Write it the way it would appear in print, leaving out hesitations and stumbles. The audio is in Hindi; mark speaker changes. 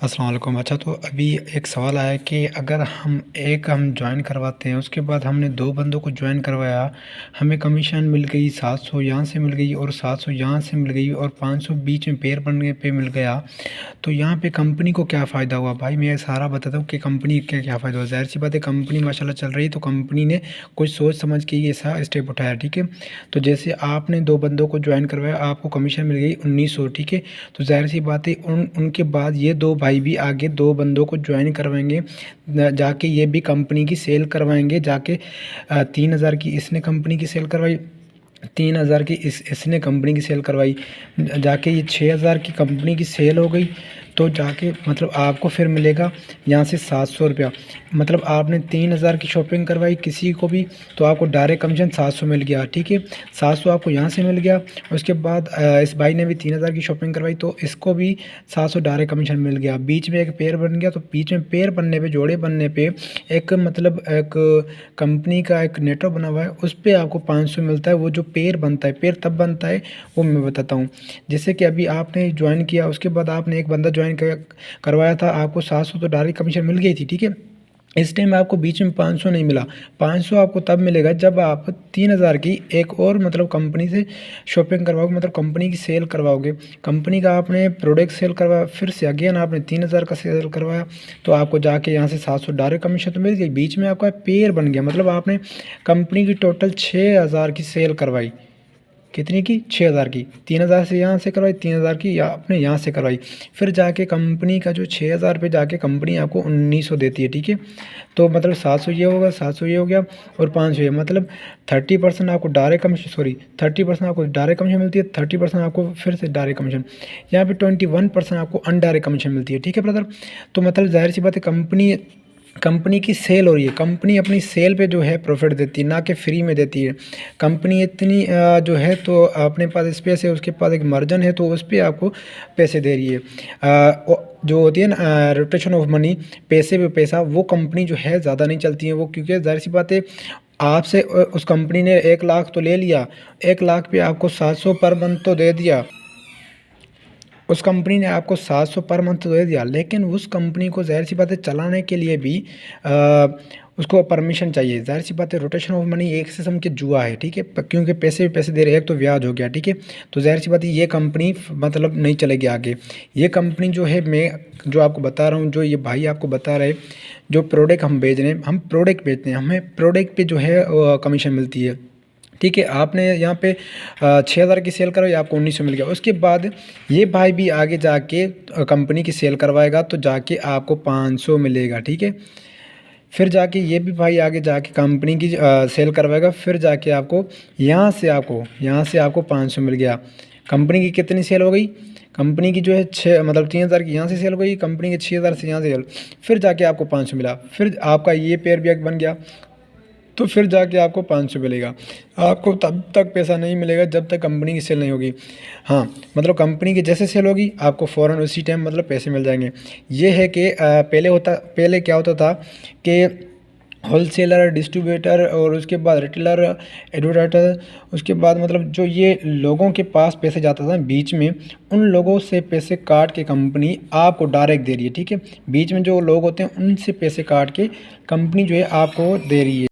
Speaker 1: अस्सलाम वालेकुम। अच्छा, तो अभी एक सवाल आया कि अगर हम जॉइन करवाते हैं, उसके बाद हमने 2 बंदों को जॉइन करवाया, हमें कमीशन मिल गई 700 यहाँ से मिल गई और 700 यहाँ से मिल गई और 500 बीच में पेयर बनने पे मिल गया। तो यहाँ पे कंपनी को क्या फ़ायदा हुआ? भाई मैं सारा बताता हूँ कि कंपनी का क्या फ़ायदा हुआ। ज़ाहिर सी बात है, कंपनी माशाल्लाह चल रही है, तो कंपनी ने कुछ सोच समझ के ये ऐसा स्टेप उठाया, ठीक है। तो जैसे आपने 2 बंदों को जॉइन करवाया, आपको कमीशन मिल गई 1900, ठीक है। तो ज़ाहिर सी बात है, उनके बाद ये 2 भाई भी आगे 2 बंदों को जॉइन करवाएंगे, जाके ये भी कंपनी की सेल करवाएंगे जाके। 3000 की इसने कंपनी की सेल करवाई, 3000 की इसने कंपनी की सेल करवाई, जाके ये 6000 की कंपनी की सेल हो गई। तो जाके मतलब आपको फिर मिलेगा यहाँ से 700 रुपया। मतलब आपने 3000 की शॉपिंग करवाई किसी को भी, तो आपको डायरेक्ट कमीशन 700 मिल गया, ठीक है। 700 आपको यहाँ से मिल गया। उसके बाद इस भाई ने भी 3000 की शॉपिंग करवाई, तो इसको भी 700 डायरेक्ट कमीशन मिल गया। बीच में एक पेयर बन गया, तो बीच में पेयर बनने पे, जोड़े बनने पे एक मतलब एक कंपनी का एक नेटवर्क बना हुआ है, उस पर आपको 500 मिलता है। वो जो पेयर बनता है, पेयर तब बनता है, वो मैं बताता हूँ। जैसे कि अभी आपने ज्वाइन किया, उसके बाद आपने एक बंदा ज्वाइन करवाया था, आपको 700 तो डायरेक्ट कमीशन मिल गई थी, ठीक है। इस टाइम आपको बीच में 500 नहीं मिला। 500 आपको तब मिलेगा जब आप 3000 की एक और मतलब कंपनी से शॉपिंग करवाओगे, मतलब कंपनी की सेल करवाओगे। कंपनी का आपने प्रोडक्ट सेल करवाया, फिर से अगेन आपने 3000 का सेल करवाया, तो आपको जाके यहाँ से 700 डायरेक्ट कमीशन तो मिल गई। बीच में आपका पेयर बन गया, मतलब आपने कंपनी की टोटल 6000 की सेल करवाई। कितनी की? 6000 की। 3000 से यहाँ से करवाई, 3000 की या अपने यहाँ से करवाई। फिर जाके कंपनी का जो 6000 पे जाके कंपनी आपको 1900 देती है, ठीक है। तो मतलब 700 ये होगा, 700 ये हो गया और 500 ये, मतलब 30% आपको डायरेक्ट कमीशन, सॉरी 30% आपको डायरेक्ट कमीशन मिलती है, 30% आपको फिर से डायरेक्ट कमीशन। यहाँ पे 21% आपको अनडायरेक्ट कमीशन मिलती है, ठीक है ब्रदर। तो मतलब ज़ाहिर सी बात है, कंपनी की सेल हो रही है, कंपनी अपनी सेल पे जो है प्रॉफिट देती है, ना कि फ्री में देती है। कंपनी इतनी जो है, तो अपने पास स्पेस है, उसके पास एक मार्जिन है, तो उस पर आपको पैसे दे रही है। जो होती है ना रोटेशन ऑफ मनी, पैसे पे पैसा, वो कंपनी जो है ज़्यादा नहीं चलती है वो, क्योंकि ज़ाहिर सी बात है, आपसे उस कंपनी ने 1 लाख तो ले लिया, 1 लाख पे आपको 700 पर मंथ तो दे दिया। उस कंपनी ने आपको 700 पर मंथ तो दे दिया, लेकिन उस कंपनी को ज़ाहिर सी बात है चलाने के लिए भी उसको परमिशन चाहिए। ज़ाहिर सी बात है, रोटेशन ऑफ मनी एक किस्म के जुआ है, ठीक है। क्योंकि पैसे भी पैसे दे रहे हैं, एक तो ब्याज हो गया, ठीक है। तो ज़ाहिर सी बात है, ये कंपनी मतलब नहीं चलेगी आगे। ये कंपनी जो है, मैं जो आपको बता रहा हूँ, जो ये भाई आपको बता रहे, जो प्रोडक्ट हम बेच रहे हैं, हम प्रोडक्ट बेचते हैं, हमें प्रोडक्ट पे जो है कमीशन मिलती है, ठीक है। आपने यहाँ पे 6000 की सेल करवाई, आपको 1900 मिल गया। उसके बाद ये भाई भी आगे जाके कंपनी की सेल करवाएगा, तो जाके आपको 500 मिलेगा, ठीक है। फिर जाके ये भी भाई आगे जाके कंपनी की सेल करवाएगा, फिर जाके आपको यहाँ से आपको 500 मिल गया। कंपनी की कितनी सेल हो गई? कंपनी की जो है 6 मतलब 3000 की यहाँ से सेल हो गई, कंपनी की 6000 से यहाँ से सेल, फिर जाके आपको 500 मिला। फिर आपका ये पेयर भी बन गया, तो फिर जाके आपको 500 मिलेगा। आपको तब तक पैसा नहीं मिलेगा जब तक कंपनी की सेल नहीं होगी। हाँ, मतलब कंपनी की जैसे सेल होगी, आपको फ़ौरन उसी टाइम मतलब पैसे मिल जाएंगे। ये है कि पहले क्या होता था कि होलसेलर, डिस्ट्रीब्यूटर और उसके बाद रिटेलर, एडवर्टाइजर, उसके बाद मतलब जो ये लोगों के पास पैसे जाता था बीच में, उन लोगों से पैसे काट के कंपनी आपको डायरेक्ट दे रही है, ठीक है। बीच में जो लोग होते हैं, उनसे पैसे काट के कंपनी जो है आपको दे रही है।